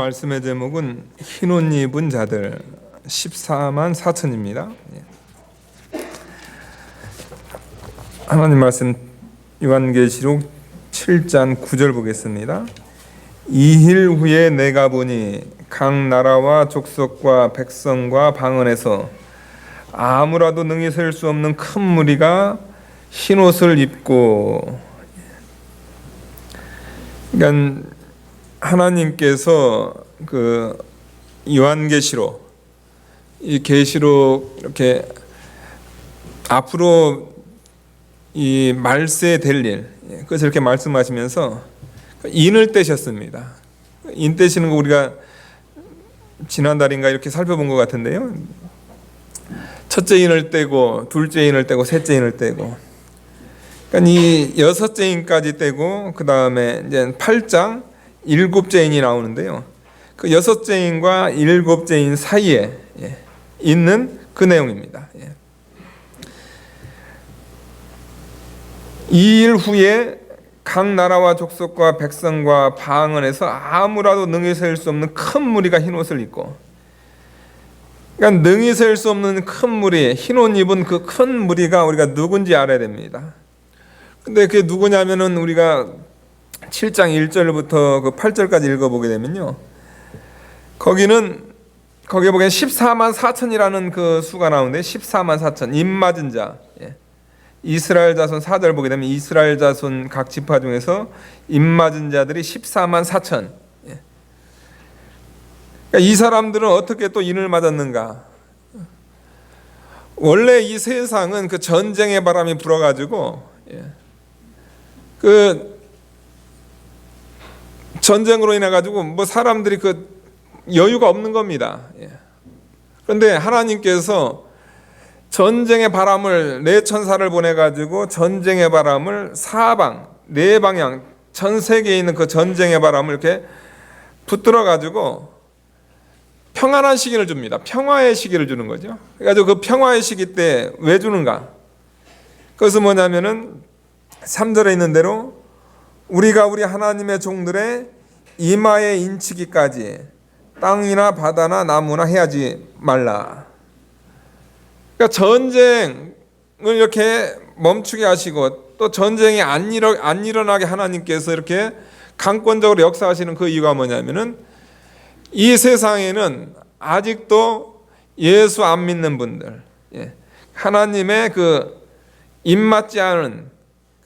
말씀의 제목은 흰옷 입은 자들 14만 4천입니다. 하나님 말씀 요한계시록 7장 9절 보겠습니다. 2일 후에 내가 보니 각 나라와 족속과 백성과 방언에서 아무라도 능히 설 수 없는 큰 무리가 흰옷을 입고, 그러니까 하나님께서 그 요한계시록, 이 계시록 이렇게 앞으로 이 말세 될 일, 그래서 이렇게 말씀하시면서 인을 떼셨습니다. 인 떼시는 거 우리가 지난달인가 이렇게 살펴본 것 같은데요. 첫째 인을 떼고 둘째 인을 떼고 셋째 인을 떼고, 그러니까 이 6째인까지 떼고 그 다음에 이제 8장 7째인이 나오는데요. 그 6째인과 7째인 사이에 있는 그 내용입니다. 2일 후에 각 나라와 족속과 백성과 방언에서 아무라도 능히 셀 수 없는 큰 무리가 흰 옷을 입고, 그러니까 능히 셀 수 없는 큰 무리, 흰 옷 입은 그 큰 무리가 우리가 누군지 알아야 됩니다. 근데 그게 누구냐면은 우리가 7장 1절부터 그 8절까지 읽어보게 되면요, 거기에 보기엔 14만 4천이라는 그 수가 나오는데, 14만 4천 입 맞은 자, 이스라엘 자손 4절 보게 되면 이스라엘 자손 각 지파 중에서 입 맞은 자들이 14만 4천. 그러니까 이 사람들은 어떻게 또 인을 맞았는가? 원래 이 세상은 그 전쟁의 바람이 불어가지고 그 전쟁으로 인해 가지고 뭐 사람들이 그 여유가 없는 겁니다. 그런데 하나님께서 전쟁의 바람을, 네 천사를 보내 가지고 전쟁의 바람을 사방 네 방향 전 세계에 있는 그 전쟁의 바람을 이렇게 붙들어 가지고 평안한 시기를 줍니다. 평화의 시기를 주는 거죠. 그래서 그 평화의 시기 때 왜 주는가? 그것은 뭐냐면은 3절에 있는 대로 우리가 우리 하나님의 종들의 이마에 인치기까지 땅이나 바다나 나무나 해하지 말라. 그러니까 전쟁을 이렇게 멈추게 하시고 또 전쟁이 안 일어나게 하나님께서 이렇게 강권적으로 역사하시는 그 이유가 뭐냐면은 이 세상에는 아직도 예수 안 믿는 분들, 하나님의 그 입맞지 않은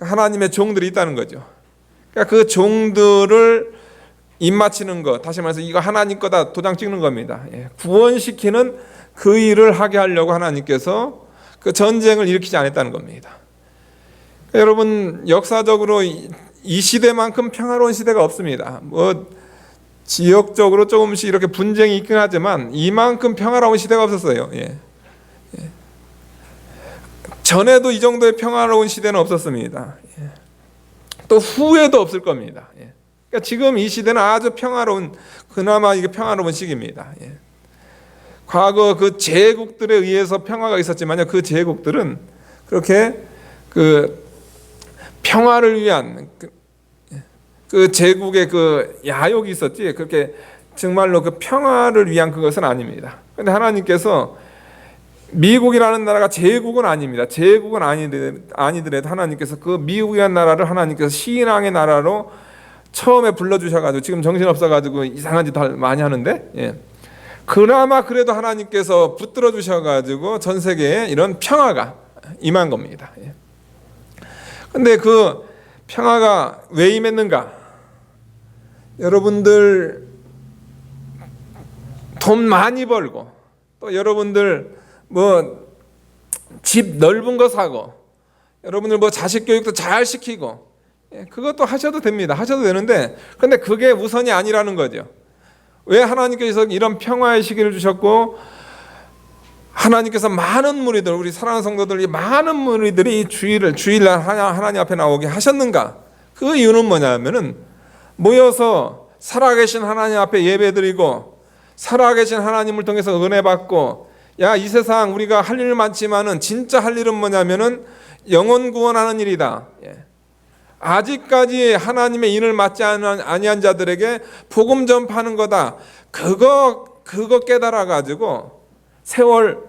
하나님의 종들이 있다는 거죠. 그러니까 그 종들을 입맞히는 것, 다시 말해서 이거 하나님 거다 도장 찍는 겁니다. 구원시키는 그 일을 하게 하려고 하나님께서 그 전쟁을 일으키지 않았다는 겁니다. 그러니까 여러분, 역사적으로 이 시대만큼 평화로운 시대가 없습니다. 뭐 지역적으로 조금씩 이렇게 분쟁이 있긴 하지만 이만큼 평화로운 시대가 없었어요. 전에도 이 정도의 평화로운 시대는 없었습니다. 또 후에도 없을 겁니다. 그러니까 지금 이 시대는 아주 평화로운, 그나마 이게 평화로운 시기입니다. 과거 그 제국들에 의해서 평화가 있었지만요, 그 제국들은 그렇게 그 평화를 위한 그 제국의 그 야욕이 있었지, 그렇게 정말로 그 평화를 위한 그것은 아닙니다. 그런데 하나님께서 미국이라는 나라가 제국은 아닙니다. 제국은 아니더라도 하나님께서 그 미국이라는 나라를 하나님께서 신앙의 나라로 처음에 불러주셔가지고, 지금 정신없어가지고 이상한 짓 많이 하는데, 그나마 그래도 하나님께서 붙들어 주셔가지고 전 세계에 이런 평화가 임한 겁니다. 그런데 그 평화가 왜 임했는가? 여러분들 돈 많이 벌고, 또 여러분들 뭐 집 넓은 거 사고, 여러분들 뭐 자식 교육도 잘 시키고, 그것도 하셔도 됩니다. 하셔도 되는데, 그런데 그게 우선이 아니라는 거죠. 왜 하나님께서 이런 평화의 시기를 주셨고, 하나님께서 많은 무리들, 우리 사랑하는 성도들이 많은 무리들이 주일날 하나님 앞에 나오게 하셨는가? 그 이유는 뭐냐면은 모여서 살아계신 하나님 앞에 예배드리고, 살아계신 하나님을 통해서 은혜 받고, 야, 이 세상 우리가 할 일 많지만은 진짜 할 일은 뭐냐면은 영혼 구원하는 일이다. 아직까지 하나님의 인을 맞지 아니한 자들에게 복음 전파하는 거다. 그거 깨달아 가지고 세월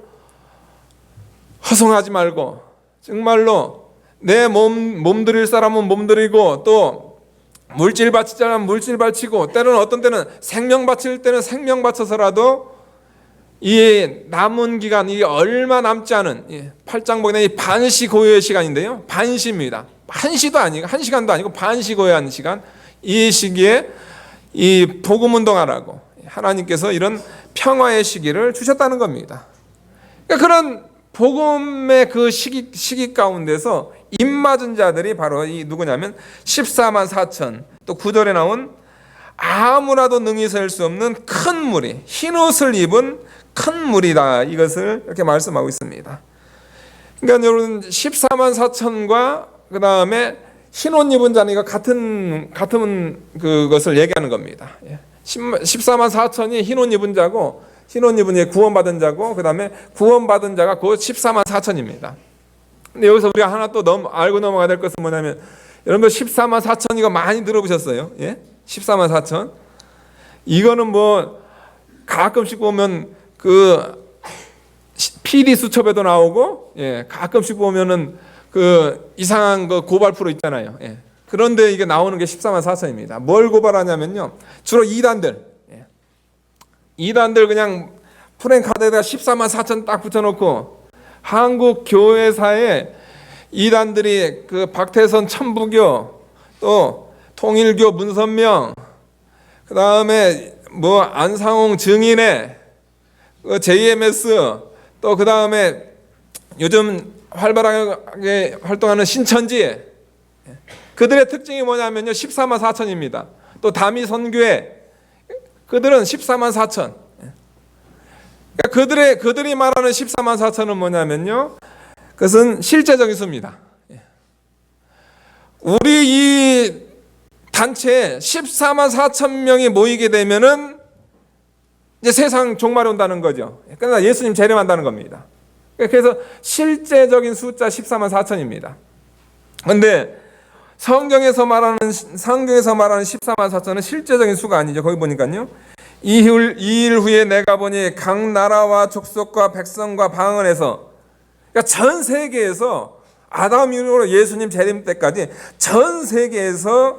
허송하지 말고, 정말로 내 몸들일 사람은 몸들이고, 또 물질 바칠 사람은 물질 바치고, 때로는 어떤 때는 생명 바칠 때는 생명 바쳐서라도 이 남은 기간, 이 얼마 남지 않은 8장 보게 되면 이 반시 고요의 시간인데요, 반시입니다. 한시도 아니고, 한 시간도 아니고 반시 고요한 시간, 이 시기에 이 복음 운동하라고 하나님께서 이런 평화의 시기를 주셨다는 겁니다. 그러니까 그런 복음의 그 시기 가운데서 입맞은 자들이 바로 이 누구냐면 14만 4천, 또 9절에 나온 아무나도 능히 설 수 없는 큰 무리, 흰 옷을 입은 큰 무리다, 이것을 이렇게 말씀하고 있습니다. 그러니까 여러분 14만 4천과 그 다음에 흰 옷 입은 자는 이거 같은 그것을 얘기하는 겁니다. 14만 4천이 흰 옷 입은 자고, 흰 옷 입은 자 구원받은 자고, 그 다음에 구원받은 자가 그 14만 4천입니다. 근데 여기서 우리가 하나 또 알고 넘어가야 될 것은 뭐냐면, 여러분들 14만 4천 이거 많이 들어보셨어요? 예? 14만 4천. 이거는 뭐 가끔씩 보면 그 PD 수첩에도 나오고, 예, 가끔씩 보면은 그 이상한 거 고발 프로 있잖아요. 예. 그런데 이게 나오는 게 14만 4천입니다. 뭘 고발하냐면요, 주로 이단들, 예. 이단들 그냥 프랭카드에다가 14만 4천 딱 붙여놓고, 한국 교회사에 이단들이 그 박태선 천부교, 또 통일교 문선명, 그 다음에 뭐 안상홍 증인회, JMS, 또 그 다음에 요즘 활발하게 활동하는 신천지, 그들의 특징이 뭐냐면요, 14만 4천입니다. 또 다미 선교회, 그들은 14만 4천. 그러니까 그들이 말하는 14만 4천은 뭐냐면요, 그것은 실제적인 수입니다. 우리 이 단체에 14만 4천 명이 모이게 되면은 이제 세상 종말이 온다는 거죠. 그러나 예수님 재림한다는 겁니다. 그래서 실제적인 숫자 14만 4천입니다. 그런데 성경에서 말하는 14만 4천은 실제적인 수가 아니죠. 거기 보니까요, 이일 후에 내가 보니 각 나라와 족속과 백성과 방언에서, 그러니까 전 세계에서 아담 이후로 예수님 재림 때까지 전 세계에서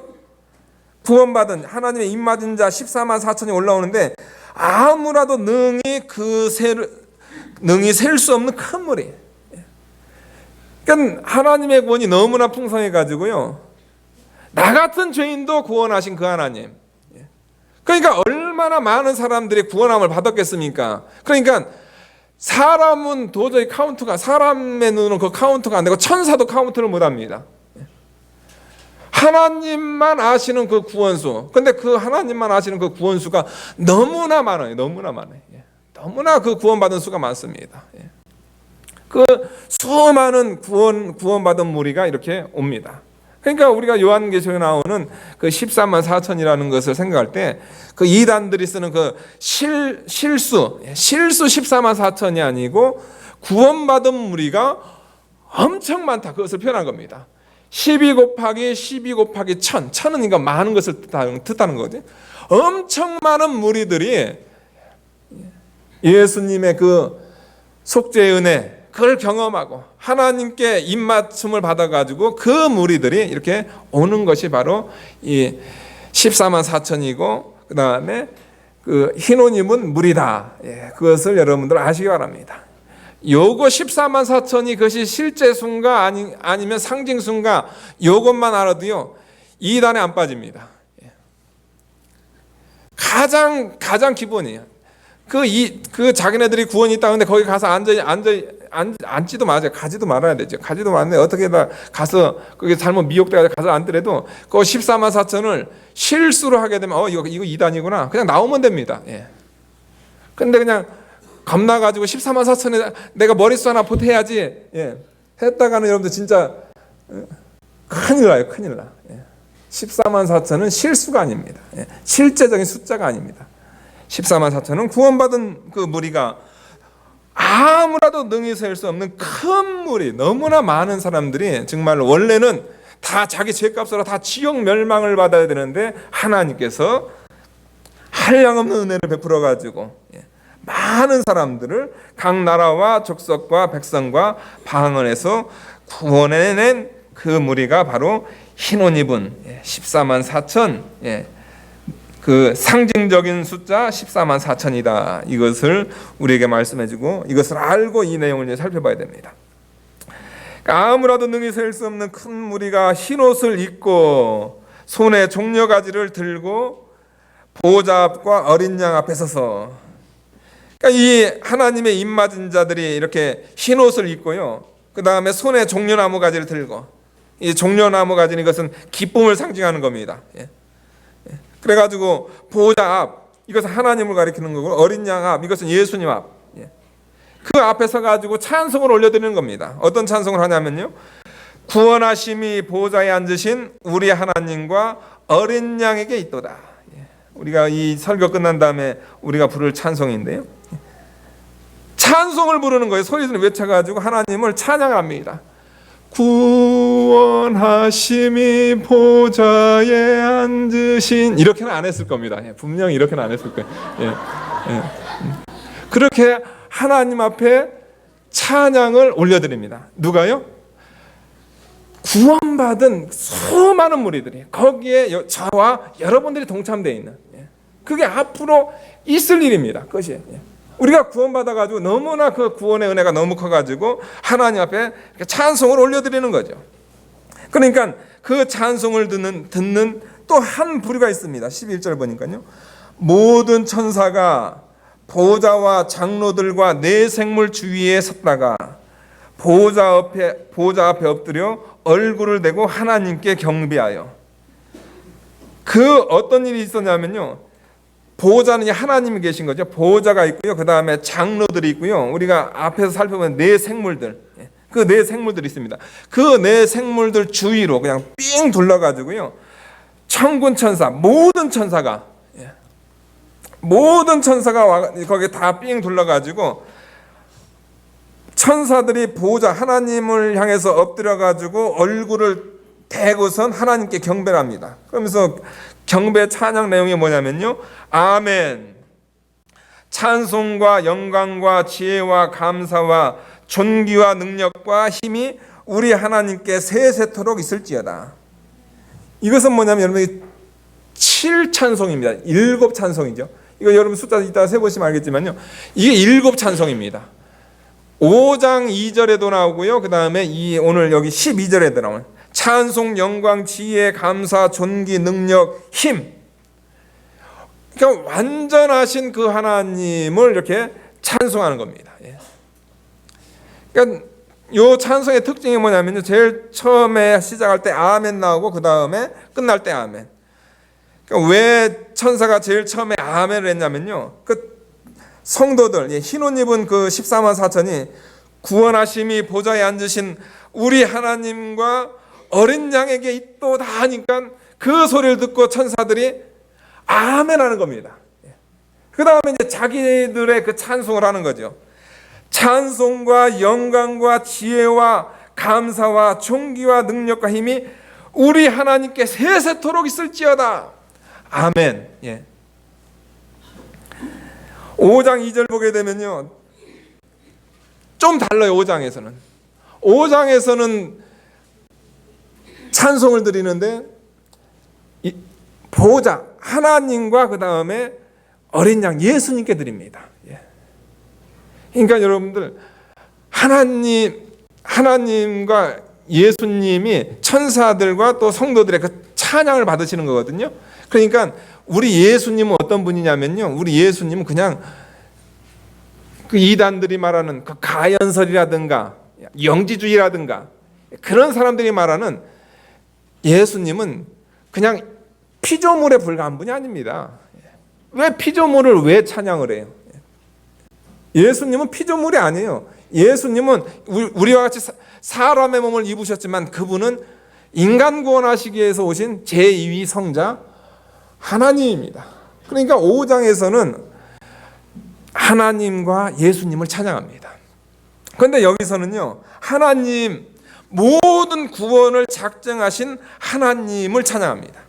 구원받은 하나님의 입맞은 자 14만 4천이 올라오는데, 아무라도 능히 셀 수 없는 큰 물이. 그러니까 하나님의 구원이 너무나 풍성해 가지고요, 나 같은 죄인도 구원하신 그 하나님. 그러니까 얼마나 많은 사람들이 구원함을 받았겠습니까? 그러니까 사람은 도저히 사람의 눈은 그 카운트가 안 되고 천사도 카운트를 못 합니다. 하나님만 아시는 그 구원수. 근데 그 하나님만 아시는 그 구원수가 너무나 많아요. 너무나 그 구원받은 수가 많습니다. 그 수많은 구원받은 무리가 이렇게 옵니다. 그러니까 우리가 요한계시록에 나오는 그 14만 4천이라는 것을 생각할 때, 그 이단들이 쓰는 그 실수 14만 4천이 아니고 구원받은 무리가 엄청 많다, 그것을 표현한 겁니다. 12 곱하기 1000은 이거 많은 것을 뜻하는 거거든요. 엄청 많은 무리들이 예수님의 그 속죄의 은혜, 그걸 경험하고 하나님께 입맞춤을 받아가지고 그 무리들이 이렇게 오는 것이 바로 이 14만 4천이고, 그 다음에 그 흰 옷 입은 무리다. 예, 그것을 여러분들 아시기 바랍니다. 요거 14만 4천이 그것이 실제 수인가 아니면 상징 수인가, 요것만 알아도요, 이단에 안 빠집니다. 가장 기본이에요. 그 자기네들이 구원이 있다 근데 거기 가서 앉지도 마세요. 가지도 말아야 되죠. 가지도 말는데 어떻게 다 가서 그게 잘못 미혹돼가지고 가서 앉더라도 그 14만 4천을 실수로 하게 되면 이거 이단이구나, 그냥 나오면 됩니다. 예. 근데 그냥 겁나가지고 14만 4천에 내가 머릿수 하나 보태야지, 예, 했다가는 여러분들 진짜 큰일 나요. 큰일 나. 예. 14만 4천은 실수가 아닙니다. 예. 실제적인 숫자가 아닙니다. 14만 4천은 구원받은 그 무리가 아무라도 능히 셀 수 없는 큰 무리, 너무나 많은 사람들이 정말 원래는 다 자기 죄값으로 다 지옥 멸망을 받아야 되는데, 하나님께서 한량없는 은혜를 베풀어 가지고 많은 사람들을 각 나라와 족속과 백성과 방언에서 구원해낸 그 무리가 바로 흰 옷 입은 14만 4천, 그 상징적인 숫자 14만 4천이다. 이것을 우리에게 말씀해주고, 이것을 알고 이 내용을 살펴봐야 됩니다. 그러니까 아무라도 능히 셀 수 없는 큰 무리가 흰 옷을 입고 손에 종려가지를 들고 보호자 앞과 어린 양 앞에 서서, 그러니까 이 하나님의 입맞은 자들이 이렇게 흰 옷을 입고요, 그 다음에 손에 종려나무 가지를 들고, 이 종려나무 가지는 이것은 기쁨을 상징하는 겁니다. 그래가지고 보호자 앞, 이것은 하나님을 가리키는 거고, 어린 양 앞, 이것은 예수님 앞, 그 앞에 서 가지고 찬송을 올려드리는 겁니다. 어떤 찬송을 하냐면요, 구원하심이 보좌에 앉으신 우리 하나님과 어린 양에게 있도다. 우리가 이 설교 끝난 다음에 우리가 부를 찬송인데요, 찬송을 부르는 거예요. 소리를 외쳐가지고 하나님을 찬양합니다. 구원하심이 보좌에 앉으신, 이렇게는 안 했을 겁니다. 분명히 이렇게는 안 했을 거예요. 그렇게 하나님 앞에 찬양을 올려드립니다. 누가요? 구원받은 수많은 무리들이, 거기에 저와 여러분들이 동참되어 있는, 그게 앞으로 있을 일입니다. 그것이 우리가 구원받아가지고 너무나 그 구원의 은혜가 너무 커가지고 하나님 앞에 찬송을 올려드리는 거죠. 그러니까 그 찬송을 듣는 또 한 부류가 있습니다. 11절 보니까요, 모든 천사가 보좌와 장로들과 네 생물 주위에 섰다가 보좌 앞에 엎드려 얼굴을 대고 하나님께 경배하여. 그 어떤 일이 있었냐면요, 보좌는 하나님이 계신 거죠. 보좌가 있고요, 그 다음에 장로들이 있고요, 우리가 앞에서 살펴보면 네 생물들, 그 네 생물들이 있습니다. 그 네 생물들 주위로 그냥 삥 둘러가지고요, 천군 천사, 모든 천사가 거기 다 삥 둘러가지고 천사들이 보좌 하나님을 향해서 엎드려가지고 얼굴을 대고선 하나님께 경배를 합니다. 그러면서 경배 찬양 내용이 뭐냐면요, 아멘, 찬송과 영광과 지혜와 감사와 존귀와 능력과 힘이 우리 하나님께 세세토록 있을지어다. 이것은 뭐냐면 여러분 7찬송입니다. 7찬송이죠. 이거 여러분 숫자 이따 세보시면 알겠지만요, 이게 7찬송입니다. 5장 2절에도 나오고요, 그 다음에 오늘 여기 12절에도 나오는 찬송, 영광, 지혜, 감사, 존귀, 능력, 힘. 그러니까 완전하신 그 하나님을 이렇게 찬송하는 겁니다. 그러니까 이 찬송의 특징이 뭐냐면요, 제일 처음에 시작할 때 아멘 나오고 그 다음에 끝날 때 아멘. 그러니까 왜 천사가 제일 처음에 아멘을 했냐면요, 그 성도들, 흰 옷 입은 그 14만 4천이 구원하심이 보좌에 앉으신 우리 하나님과 어린 양에게 있도다 하니까 그 소리를 듣고 천사들이 아멘 하는 겁니다. 그 다음에 이제 자기들의 그 찬송을 하는 거죠. 찬송과 영광과 지혜와 감사와 존귀와 능력과 힘이 우리 하나님께 세세토록 있을지어다. 아멘. 5장 2절 보게 되면요, 좀 달라요. 5장에서는 찬송을 드리는데 보좌 하나님과 그 다음에 어린 양 예수님께 드립니다. 그러니까 여러분들, 하나님과 예수님이 천사들과 또 성도들의 그 찬양을 받으시는 거거든요. 그러니까 우리 예수님은 어떤 분이냐면요, 우리 예수님은 그냥 그 이단들이 말하는 그 가연설이라든가 영지주의라든가 그런 사람들이 말하는 예수님은 그냥 피조물에 불과한 분이 아닙니다. 왜 피조물을 왜 찬양을 해요? 예수님은 피조물이 아니에요. 예수님은 우리와 같이 사람의 몸을 입으셨지만 그분은 인간 구원하시기 위해서 오신 제2위 성자 하나님입니다. 그러니까 5장에서는 하나님과 예수님을 찬양합니다. 그런데 여기서는요, 하나님, 모든 구원을 작정하신 하나님을 찬양합니다.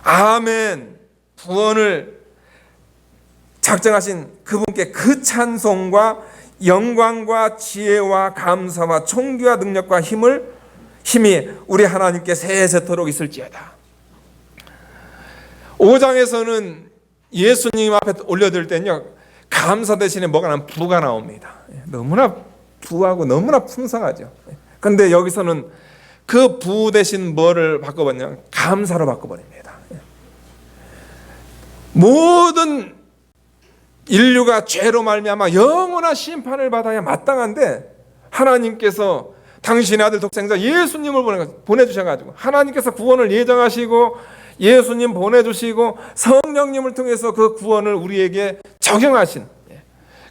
아멘, 구원을 작정하신 그분께 그 찬송과 영광과 지혜와 감사와 존귀와 능력과 힘이 우리 하나님께 세세토록 있을지어다. 5장에서는 예수님 앞에 올려드릴 때는요, 감사 대신에 뭐가 나면 부가 나옵니다. 너무나 부하고 너무나 풍성하죠. 그런데 여기서는 그 부 대신 뭐를 바꿔버리냐면 감사로 바꿔버립니다. 모든 인류가 죄로 말미암아 영원한 심판을 받아야 마땅한데 하나님께서 당신의 아들 독생자 예수님을 보내주셔가지고 하나님께서 구원을 예정하시고 예수님 보내주시고 성령님을 통해서 그 구원을 우리에게 적용하신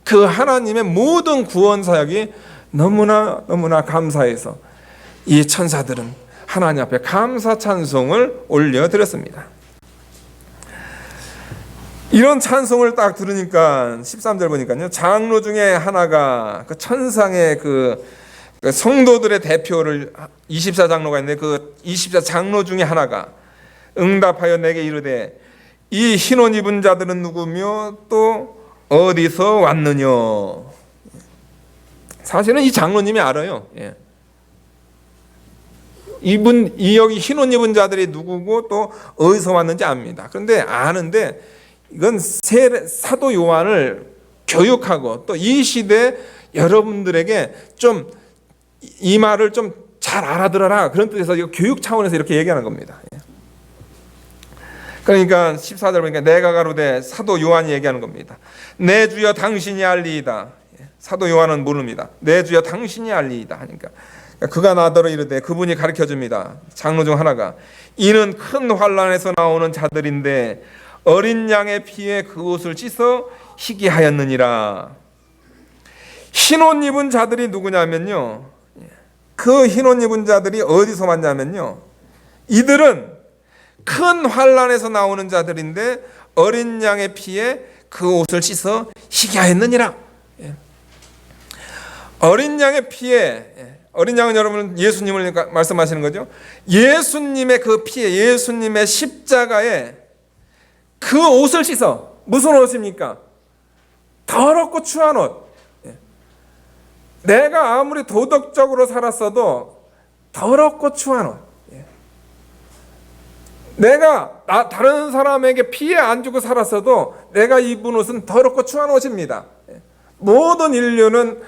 그 하나님의 모든 구원 사역이 너무나 감사해서 이 천사들은 하나님 앞에 감사 찬송을 올려드렸습니다. 이런 찬송을 딱 들으니까 13절 보니까요, 장로 중에 하나가 그 천상의 그 성도들의 대표를 24장로가 있는데 그 24장로 중에 하나가 응답하여 내게 이르되 이 흰옷 입은 자들은 누구며 또 어디서 왔느냐. 사실은 이 장로님이 알아요. 이 여기 흰옷 입은 자들이 누구고 또 어디서 왔는지 압니다. 그런데 아는데 이건 사도 요한을 교육하고 또 이 시대 여러분들에게 좀 이 말을 좀 잘 알아들어라, 그런 뜻에서 이거 교육 차원에서 이렇게 얘기하는 겁니다. 그러니까 14절 보니까 내가 가로되, 사도 요한이 얘기하는 겁니다. 내 주여 당신이 알리이다. 사도 요한은 모릅니다. 내 주여 당신이 알리이다 하니까 그가 나더러 이르되, 그분이 가르쳐 줍니다. 장로 중 하나가 이는 큰 환난에서 나오는 자들인데 어린 양의 피에 그 옷을 찢어 희게 하였느니라. 흰옷 입은 자들이 누구냐면요, 그 흰옷 입은 자들이 어디서 왔냐면요, 이들은 큰 환난에서 나오는 자들인데 어린 양의 피에 그 옷을 씻어 희게 하였느니라. 어린 양의 피에, 어린 양은 여러분 예수님을 말씀하시는 거죠. 예수님의 그 피에, 예수님의 십자가에 그 옷을 씻어. 무슨 옷입니까? 더럽고 추한 옷. 내가 아무리 도덕적으로 살았어도 더럽고 추한 옷. 내가 다른 사람에게 피해 안 주고 살았어도 내가 입은 옷은 더럽고 추한 옷입니다. 모든 인류는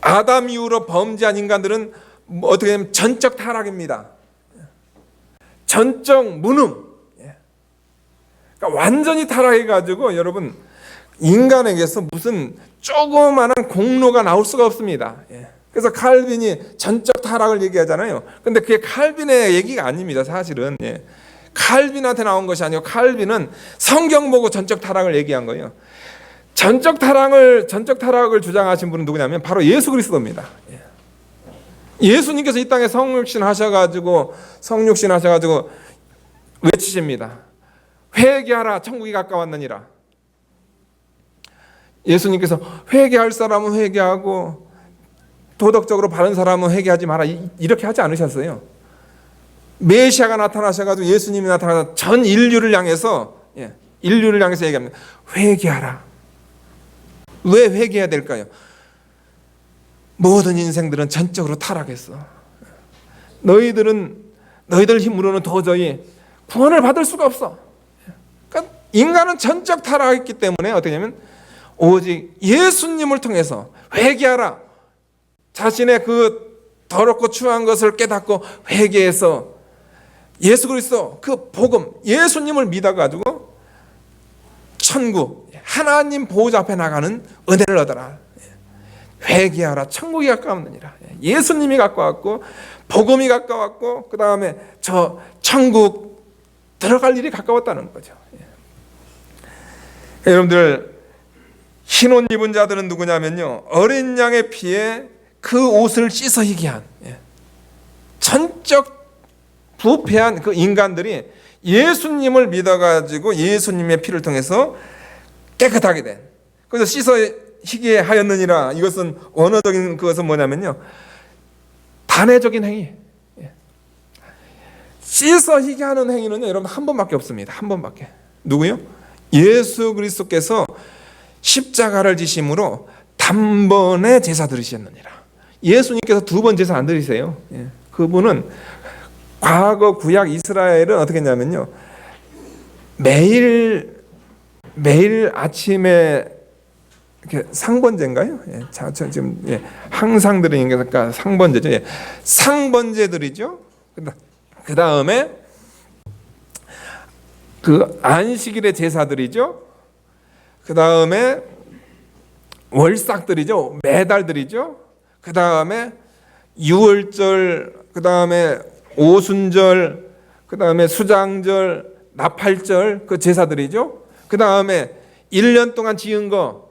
아담 이후로 범죄한 인간들은 어떻게 보면 전적 타락입니다. 전적 무능. 그러니까 완전히 타락해가지고 여러분, 인간에게서 무슨 조그마한 공로가 나올 수가 없습니다. 그래서 칼빈이 전적 타락을 얘기하잖아요. 근데 그게 칼빈의 얘기가 아닙니다. 사실은 칼빈한테 나온 것이 아니고 칼빈은 성경 보고 전적 타락을 얘기한 거예요. 전적 타락을 주장하신 분은 누구냐면 바로 예수 그리스도입니다. 예수님께서 이 땅에 성육신 하셔가지고 외치십니다. 회개하라, 천국이 가까웠느니라. 예수님께서 회개할 사람은 회개하고 도덕적으로 바른 사람은 회개하지 마라, 이렇게 하지 않으셨어요. 메시아가 나타나셔가지고, 예수님이 나타나서 전 인류를 향해서 얘기합니다. 회개하라. 왜 회개해야 될까요? 모든 인생들은 전적으로 타락했어. 너희들 힘으로는 도저히 구원을 받을 수가 없어. 그러니까 인간은 전적 타락했기 때문에 어떻게 하냐면 오직 예수님을 통해서 회개하라. 자신의 그 더럽고 추한 것을 깨닫고 회개해서 예수 그리스도 그 복음, 예수님을 믿어가지고 천국, 하나님 보호자 앞에 나가는 은혜를 얻어라. 회개하라, 천국이 가까웠느니라. 예수님이 가까웠고 복음이 가까웠고 그 다음에 저 천국 들어갈 일이 가까웠다는 거죠. 여러분들, 흰옷 입은 자들은 누구냐면요, 어린 양의 피에 그 옷을 씻어 희게 한 전적 부패한 그 인간들이 예수님을 믿어가지고 예수님의 피를 통해서 깨끗하게 된, 그래서 씻어 희게 하였느니라. 이것은 원어적인 그것은 뭐냐면요, 단회적인 행위. 씻어 희게 하는 행위는 여러분 한 번밖에 없습니다. 한 번밖에. 누구요? 예수 그리스도께서 십자가를 지심으로 단번에 제사 드리셨느니라. 예수님께서 두 번 제사 안 드리세요. 그분은 과거 구약 이스라엘은 어떻게 했냐면요, 매일 아침에 이렇게 상번제인가요? 지금 항상 드리니까 상번제죠. 상번제 드리죠. 그 다음에 그 안식일에 제사 드리죠. 그 다음에 월삭 드리죠. 매달 드리죠. 그 다음에 유월절, 그 다음에 오순절, 그 다음에 수장절, 나팔절 그 제사 드리죠. 그 다음에 1년 동안 지은 거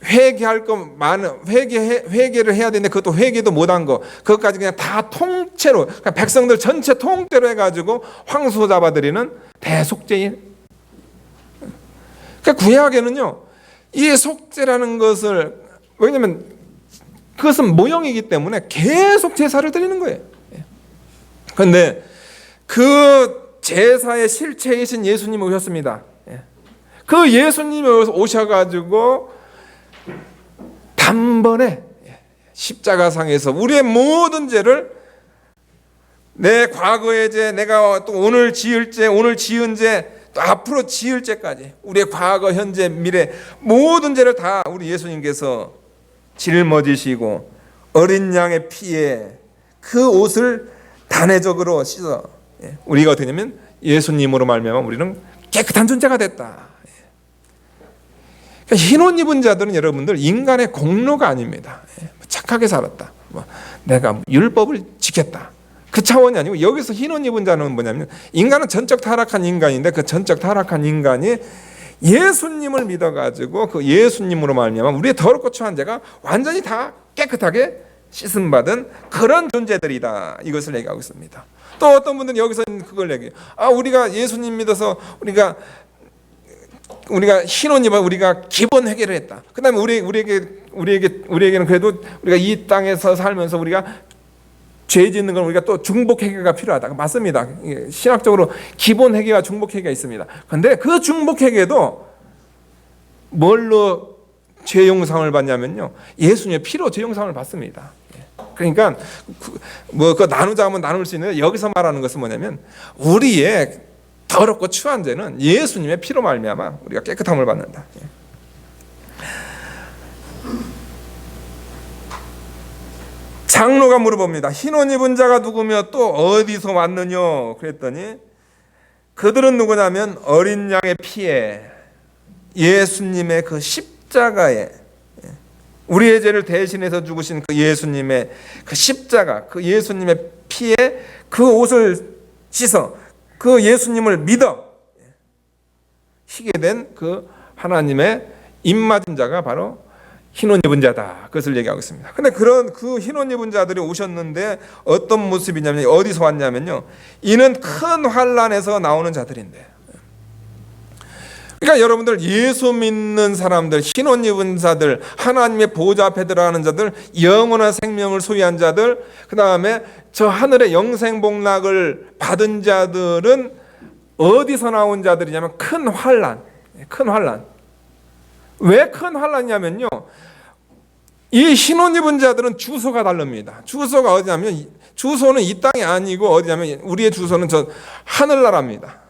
회개할 거 많은 회개를 해야 되는데 그것도 회개도 못한 거, 그것까지 그냥 다 통째로, 그러니까 백성들 전체 통째로 해가지고 황소 잡아들이는 대속죄인. 그러니까 구약에는요, 이 속죄라는 것을, 왜냐면 그것은 모형이기 때문에 계속 제사를 드리는 거예요. 그런데 그 제사의 실체이신 예수님이 오셨습니다. 그 예수님이 오셔가지고 단번에 십자가상에서 우리의 모든 죄를, 내 과거의 죄, 내가 또 오늘 지을 죄, 오늘 지은 죄, 또 앞으로 지을 죄까지, 우리의 과거, 현재, 미래 모든 죄를 다 우리 예수님께서 짊어지시고 어린 양의 피에 그 옷을 단회적으로 씻어 우리가 어떻게 되냐면 예수님으로 말미암아 우리는 깨끗한 존재가 됐다. 그러니까 흰옷 입은 자들은 여러분들 인간의 공로가 아닙니다. 착하게 살았다, 내가 율법을 지켰다, 그 차원이 아니고, 여기서 흰옷 입은 자는 뭐냐면 인간은 전적 타락한 인간인데 그 전적 타락한 인간이 예수님을 믿어가지고 그 예수님으로 말미암아 우리의 더럽고 추한 죄가 완전히 다 깨끗하게 씻음받은 그런 존재들이다, 이것을 얘기하고 있습니다. 또 어떤 분들은 여기서 그걸 얘기해요. 우리가 예수님 믿어서 우리가 흰옷 입어 우리가 기본 회개를 했다. 그다음에 우리에게는 그래도 우리가 이 땅에서 살면서 우리가 죄 짓는 건 우리가 또 중복 회개가 필요하다. 맞습니다. 신학적으로 기본 회개와 중복 회개가 있습니다. 그런데 그 중복 회개도 뭘로 죄 용상을 받냐면요, 예수님의 피로 죄 용상을 받습니다. 그러니까 그거 나누자 하면 나눌 수 있는데, 여기서 말하는 것은 뭐냐면 우리의 더럽고 추한 죄는 예수님의 피로 말미암아 우리가 깨끗함을 받는다. 장로가 물어봅니다. 흰옷 입은 자가 누구며 또 어디서 왔느냐? 그랬더니 그들은 누구냐면 어린 양의 피에, 예수님의 그 십자가에, 우리의 죄를 대신해서 죽으신 그 예수님의 그 십자가, 그 예수님의 피에 그 옷을 씻어 그 예수님을 믿어 희게 된 그 하나님의 입맞은 자가 바로 흰옷 입은 자다. 그것을 얘기하고 있습니다. 근데 그런 그 흰옷 입은 자들이 오셨는데 어떤 모습이냐면, 어디서 왔냐면요, 이는 큰 환난에서 나오는 자들인데. 그러니까 여러분들, 예수 믿는 사람들, 흰옷 입은 자들, 하나님의 보좌 앞에 들어가는 자들, 영원한 생명을 소유한 자들, 그 다음에 저 하늘의 영생복락을 받은 자들은 어디서 나온 자들이냐면 큰 환난. 큰 환난. 왜 큰 환난이냐면요, 이 흰옷 입은 자들은 주소가 다릅니다. 주소가 어디냐면, 주소는 이 땅이 아니고 어디냐면 우리의 주소는 저 하늘나라입니다.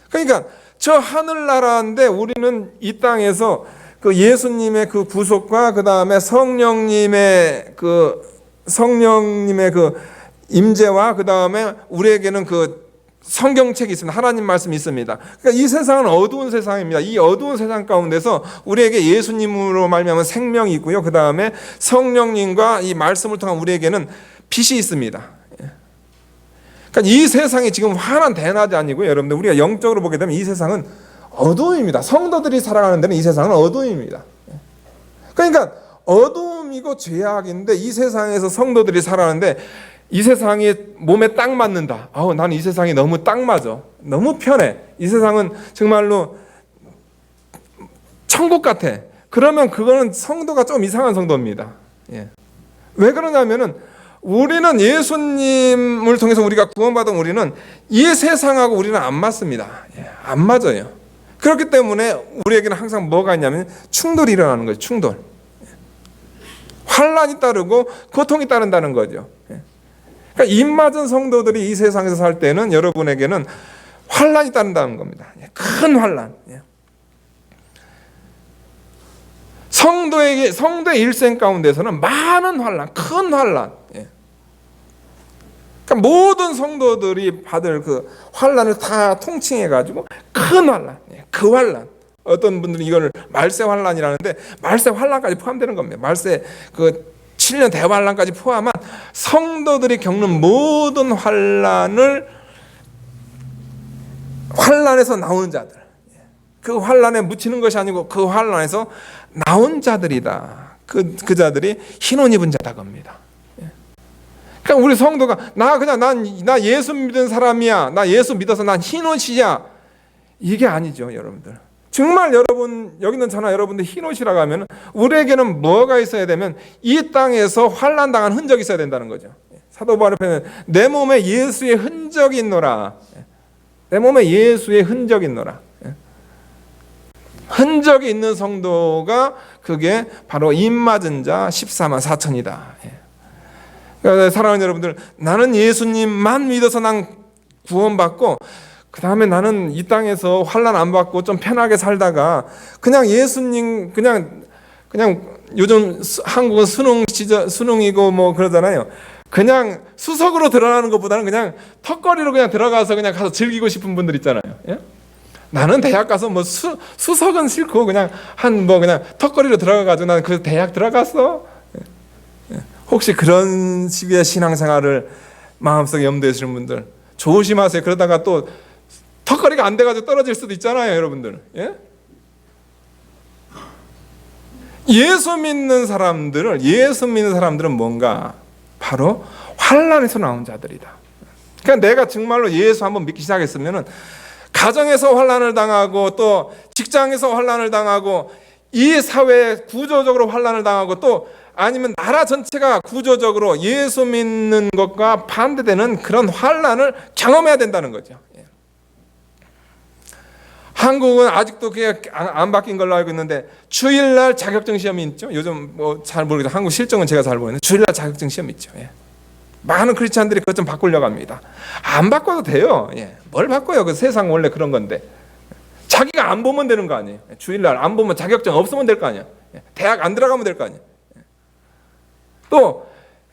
그러니까 저 하늘나라인데 우리는 이 땅에서 그 예수님의 그 구속과 그 다음에 성령님의 그 임재와 그 다음에 우리에게는 그 성경책이 있습니다. 하나님 말씀이 있습니다. 그러니까 이 세상은 어두운 세상입니다. 이 어두운 세상 가운데서 우리에게 예수님으로 말미암은 생명이 있고요, 그 다음에 성령님과 이 말씀을 통한 우리에게는 빛이 있습니다. 그러니까 이 세상이 지금 환한 대낮이 아니고, 여러분들 우리가 영적으로 보게 되면 이 세상은 어두움입니다. 성도들이 살아가는 데는 이 세상은 어두움입니다. 그러니까 어두움이고 죄악인데 이 세상에서 성도들이 살아가는데 이 세상이 몸에 딱 맞는다. 나는 이 세상이 너무 딱 맞아. 너무 편해. 이 세상은 정말로 천국 같아. 그러면 그거는 성도가 좀 이상한 성도입니다. 왜 그러냐면은 우리는 예수님을 통해서 우리가 구원받은 우리는 이 세상하고 우리는 안 맞습니다. 안 맞아요. 그렇기 때문에 우리에게는 항상 뭐가 있냐면 충돌이 일어나는 거예요. 충돌. 환난이 따르고 고통이 따른다는 거죠. 그러니까 입맞은 성도들이 이 세상에서 살 때는 여러분에게는 환난이 따른다는 겁니다. 큰 환난. 성도의 일생 가운데서는 많은 환난, 큰 환난. 그러니까 모든 성도들이 받을 그 환난을 다 통칭해 가지고 큰 환난, 그 환난. 어떤 분들은 이걸 말세 환난이라는데 말세 환난까지 포함되는 겁니다. 말세 그 7년 대환난까지 포함한 성도들이 겪는 모든 환난에서 나오는 자들, 그 환난에 묻히는 것이 아니고 그 환난에서 나온 자들이다. 그 자들이 흰 옷 입은 자다 겁니다. 그러니까 우리 성도가 나 예수 믿은 사람이야, 나 예수 믿어서 난 흰 옷이야, 이게 아니죠, 여러분들. 정말 여러분, 여기 있는 저나 여러분들 흰 옷이라고 하면 우리에게는 뭐가 있어야 되면 이 땅에서 환난 당한 흔적이 있어야 된다는 거죠. 사도 바울은 내 몸에 예수의 흔적이 있노라. 내 몸에 예수의 흔적이 있노라. 흔적이 있는 성도가 그게 바로 입맞은 자 14만 4천이다. 그러니까 사랑하는 여러분들, 나는 예수님만 믿어서 난 구원받고 그 다음에 나는 이 땅에서 환난 안 받고 좀 편하게 살다가 그냥 예수님 그냥 요즘 한국은 수능이고 뭐 그러잖아요. 그냥 수석으로 들어가는 것보다는 그냥 턱걸이로 그냥 들어가서 그냥 가서 즐기고 싶은 분들 있잖아요. 예? 나는 대학 가서 뭐 수석은 싫고 그냥 그냥 턱걸이로 들어가가지고 나는 그 대학 들어갔어. 예? 혹시 그런 식의 신앙생활을 마음속에 염두에 두시는 분들 조심하세요. 그러다가 또 턱걸이가 안 돼가지고 떨어질 수도 있잖아요, 여러분들. 예? 예수 믿는 사람들은 뭔가 바로 환난에서 나온 자들이다. 그러니까 내가 정말로 예수 한번 믿기 시작했으면은 가정에서 환난을 당하고 또 직장에서 환난을 당하고 이 사회에 구조적으로 환난을 당하고 또 아니면 나라 전체가 구조적으로 예수 믿는 것과 반대되는 그런 환난을 경험해야 된다는 거죠. 한국은 아직도 그게 안 바뀐 걸로 알고 있는데 주일날 자격증 시험이 있죠. 요즘 뭐 잘 모르겠어요. 한국 실정은 제가 잘 모르는데 주일날 자격증 시험이 있죠. 예. 많은 크리스찬들이 그것 좀 바꾸려고 합니다. 안 바꿔도 돼요. 예. 뭘 바꿔요? 그 세상 원래 그런 건데. 자기가 안 보면 되는 거 아니에요. 주일날 안 보면 자격증 없으면 될 거 아니에요. 예. 대학 안 들어가면 될 거 아니에요. 예. 또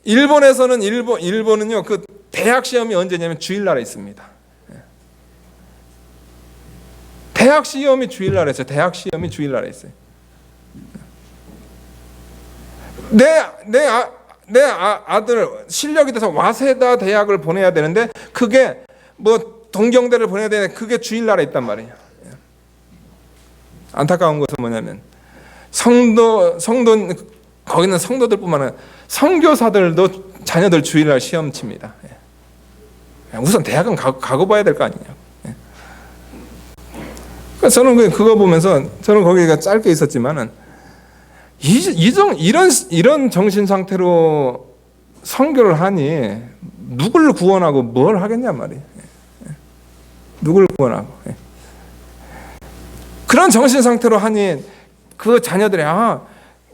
일본은요 그 대학 시험이 언제냐면 주일날에 있습니다. 대학 시험이 주일날에 있어요. 대학 시험이 주일날에 있어요. 내 아들 실력이 돼서 와세다 대학을 보내야 되는데 그게 뭐 동경대를 보내야 되는데 그게 주일날에 있단 말이에요. 안타까운 것은 뭐냐면 거기는 성도들뿐만 아니라 선교사들도 자녀들 주일날 시험 칩니다. 우선 대학은 가고 봐야 될 거 아니냐. 저는 그거 보면서 저는 거기가 짧게 있었지만은 이런 정신 상태로 선교를 하니 누구를 구원하고 뭘 하겠냔 말이에요. 누구를 구원하고 그런 정신 상태로 하니 그 자녀들이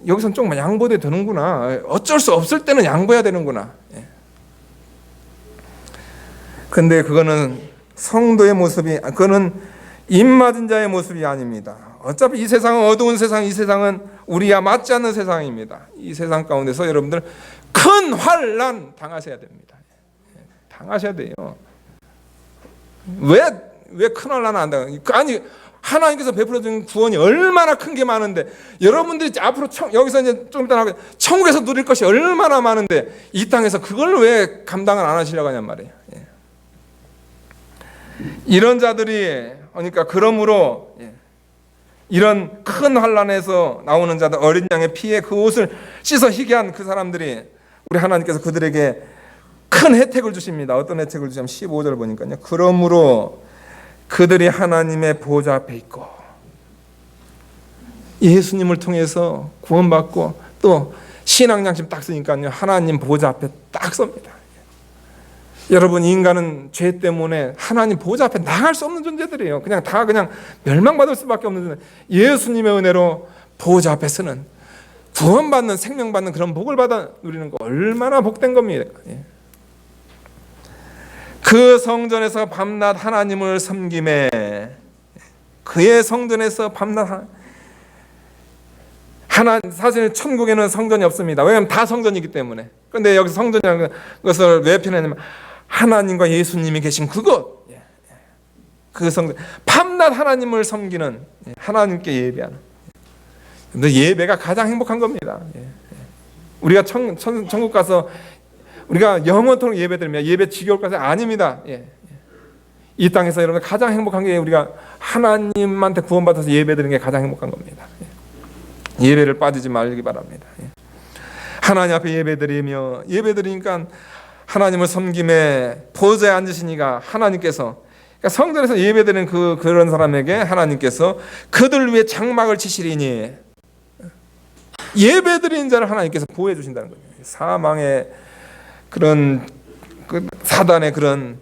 여기선 조금 양보돼 되는구나. 어쩔 수 없을 때는 양보해야 되는구나. 근데 그거는 성도의 모습이 그거는 입맞은 자의 모습이 아닙니다. 어차피 이 세상은 어두운 세상, 이 세상은 우리와 맞지 않는 세상입니다. 이 세상 가운데서 여러분들 큰 환난 당하셔야 됩니다. 당하셔야 돼요. 왜 큰 환난 안 당해요? 아니 하나님께서 베풀어 준 구원이 얼마나 큰 게 많은데 여러분들이 앞으로 여기서 이제 좀 이따 나가고 천국에서 누릴 것이 얼마나 많은데 이 땅에서 그걸 왜 감당을 안 하시려고 하냔 말이에요. 이런 자들이 그러니까 그러므로 이런 큰 환난에서 나오는 자들 어린 양의 피에 그 옷을 씻어 희게 한 그 사람들이 우리 하나님께서 그들에게 큰 혜택을 주십니다. 어떤 혜택을 주냐면 15절 보니까요. 그러므로 그들이 하나님의 보좌 앞에 있고 예수님을 통해서 구원받고 또 신앙 양심 딱 쓰니까요. 하나님 보좌 앞에 딱 섭니다. 여러분 인간은 죄 때문에 하나님 보좌 앞에 나갈 수 없는 존재들이에요. 그냥 멸망받을 수밖에 없는 존재. 예수님의 은혜로 보좌 앞에 서는 구원받는 생명받는 그런 복을 받아 누리는 거 얼마나 복된 겁니다. 그 성전에서 밤낮 하나님을 섬김에 그의 성전에서 밤낮 사실 천국에는 성전이 없습니다. 왜냐하면 다 성전이기 때문에. 그런데 여기서 성전이라는 것을 왜 표현하냐면 하나님과 예수님이 계신 그곳, 그 성전, 밤낮 하나님을 섬기는 하나님께 예배하는. 근데 예배가 가장 행복한 겁니다. 우리가 천국 가서 우리가 영원토록 예배드리면 예배 지겨울 것이 아닙니다. 이 땅에서 여러분 가장 행복한 게 우리가 하나님한테 구원받아서 예배드리는 게 가장 행복한 겁니다. 예배를 빠지지 말기 바랍니다. 하나님 앞에 예배드리니까 하나님을 섬김에 보좌에 앉으시니까 하나님께서, 그러니까 성전에서 예배드리는 그런 사람에게 하나님께서 그들 위해 장막을 치시리니, 예배드리는 자를 하나님께서 보호해 주신다는 거예요. 사망의 그런 사단의 그런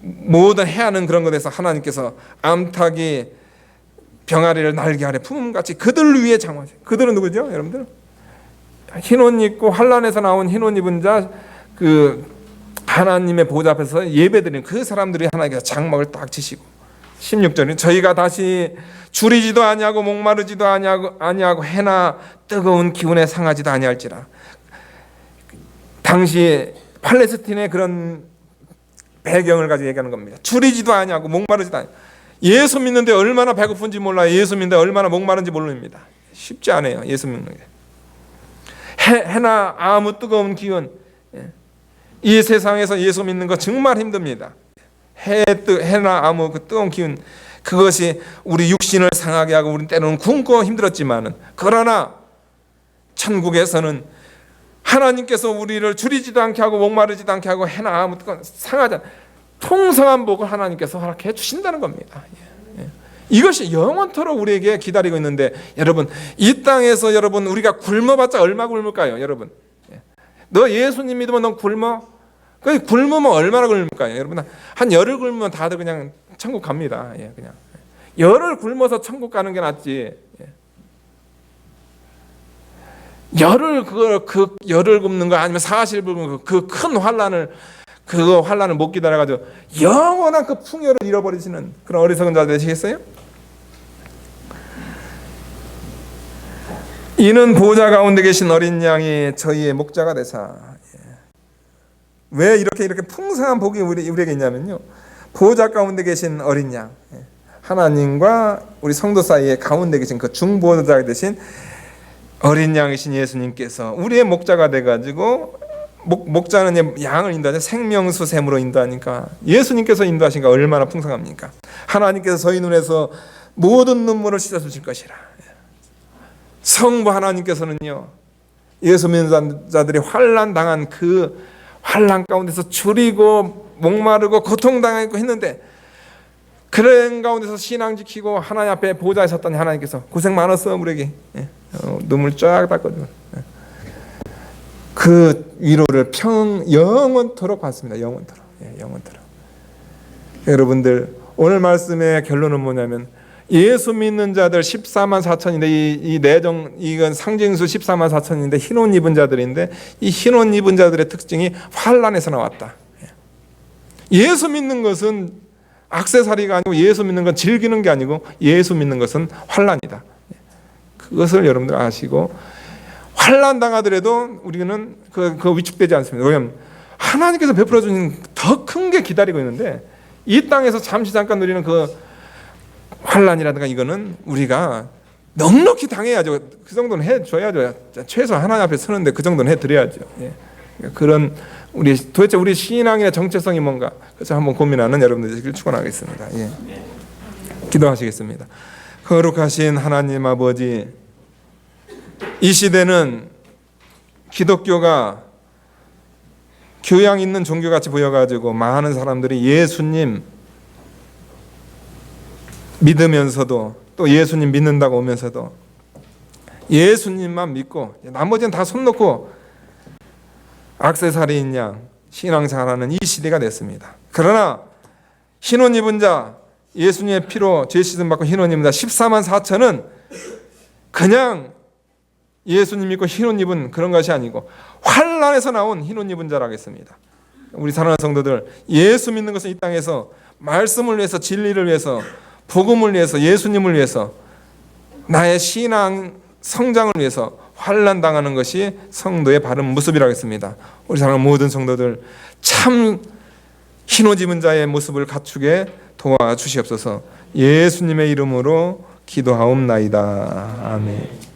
모든 해하는 그런 것에서 하나님께서 암탉이 병아리를 날개 아래 품음같이 그들을 위해 장막하시. 그들은 누구죠, 여러분들? 흰옷 입고 환란에서 나온 흰옷 입은 자, 그 하나님의 보좌 앞에서 예배드리는 그 사람들이 하나님께서 장막을 딱 치시고, 16절은 저희가 다시 줄이지도 아니하고 목마르지도 아니하고 해나 뜨거운 기운에 상하지도 아니할지라. 당시 팔레스틴의 그런 배경을 가지고 얘기하는 겁니다. 줄이지도 아니하고 목마르지도 아니하고. 예수 믿는데 얼마나 배고픈지 몰라요. 예수 믿는데 얼마나 목마른지 모릅니다. 쉽지 않아요, 예수 믿는 게. 해나 아무 뜨거운 기운, 이 세상에서 예수 믿는 거 정말 힘듭니다. 해나 아무 그 뜨거운 기운, 그것이 우리 육신을 상하게 하고 우리 때로는 굶고 힘들었지만은, 그러나 천국에서는 하나님께서 우리를 줄이지도 않게 하고 목마르지도 않게 하고 해나 아무 뜨거운 상하지 않은 풍성한 복을 하나님께서 허락해 주신다는 겁니다. 이것이 영원토록 우리에게 기다리고 있는데, 여러분 이 땅에서 여러분 우리가 굶어봤자 얼마 굶을까요? 여러분, 너 예수님 믿으면 너 굶어? 그 굶으면 얼마나 굶을까요? 여러분 한 열흘 굶으면 다들 그냥 천국 갑니다. 그냥 열흘 굶어서 천국 가는 게 낫지. 열흘 그 열흘 굶는 거 아니면 40일 굶는 그 큰 환란을 못 기다려가지고 영원한 그 풍요를 잃어버리시는 그런 어리석은 자 되시겠어요? 이는 보좌 가운데 계신 어린 양이 저희의 목자가 되사. 왜 이렇게 풍성한 복이 우리에게 있냐면요, 보좌 가운데 계신 어린 양, 하나님과 우리 성도 사이에 가운데 계신 그 중보자가 되신 어린 양이신 예수님께서 우리의 목자가 돼가지고, 목자는 양을 인도하죠. 생명수 샘으로 인도하니까 예수님께서 인도하신 게 얼마나 풍성합니까? 하나님께서 저희 눈에서 모든 눈물을 씻어주실 것이라. 성부 하나님께서는요, 예수 믿는 자들이 환난 당한 그 환난 가운데서 줄이고 목마르고 고통당하고 했는데, 그런 가운데서 신앙 지키고 하나님 앞에 보좌에 섰더니 하나님께서 고생 많았어 우리에게, 눈물 쫙 닦아줘. 그 위로를 영원토록 받습니다. 영원토록. 여러분들 오늘 말씀의 결론은 뭐냐면, 예수 믿는 자들 14만 4천인데 이건 상징수 14만 4천인데 흰옷 입은 자들인데, 이 흰옷 입은 자들의 특징이 환란에서 나왔다. 예수 믿는 것은 액세서리가 아니고, 예수 믿는 건 즐기는 게 아니고, 예수 믿는 것은 환란이다. 그것을 여러분들 아시고, 환난 당하더라도 우리는 그 위축되지 않습니다. 왜냐하면 하나님께서 베풀어 주신 더 큰 게 기다리고 있는데, 이 땅에서 잠깐 누리는 그 환난이라든가 이거는 우리가 넉넉히 당해야죠. 그 정도는 해줘야죠. 최소 하나님 앞에 서는데 그 정도는 해드려야죠. 그런 도대체 우리 신앙의 정체성이 뭔가, 그래서 한번 고민하는 여러분들 되시길 축원하겠습니다. 기도하시겠습니다. 거룩하신 하나님 아버지, 이 시대는 기독교가 교양 있는 종교같이 보여가지고 많은 사람들이 예수님 믿으면서도, 또 예수님 믿는다고 오면서도 예수님만 믿고 나머지는 다 손 놓고 액세서리인 양 신앙생활하는 이 시대가 됐습니다. 그러나 흰옷 입은 자, 예수님의 피로 죄 씻음 받고 흰옷 입은 자 14만 4천은 그냥 예수님 믿고 흰옷 입은 그런 것이 아니고 환난에서 나온 흰옷 입은 자라겠습니다. 우리 사랑하는 성도들, 예수 믿는 것은 이 땅에서 말씀을 위해서, 진리를 위해서, 복음을 위해서, 예수님을 위해서, 나의 신앙 성장을 위해서 환난 당하는 것이 성도의 바른 모습이라겠습니다. 우리 사랑하는 모든 성도들, 참 흰옷 입은 자의 모습을 갖추게 도와주시옵소서. 예수님의 이름으로 기도하옵나이다. 아멘.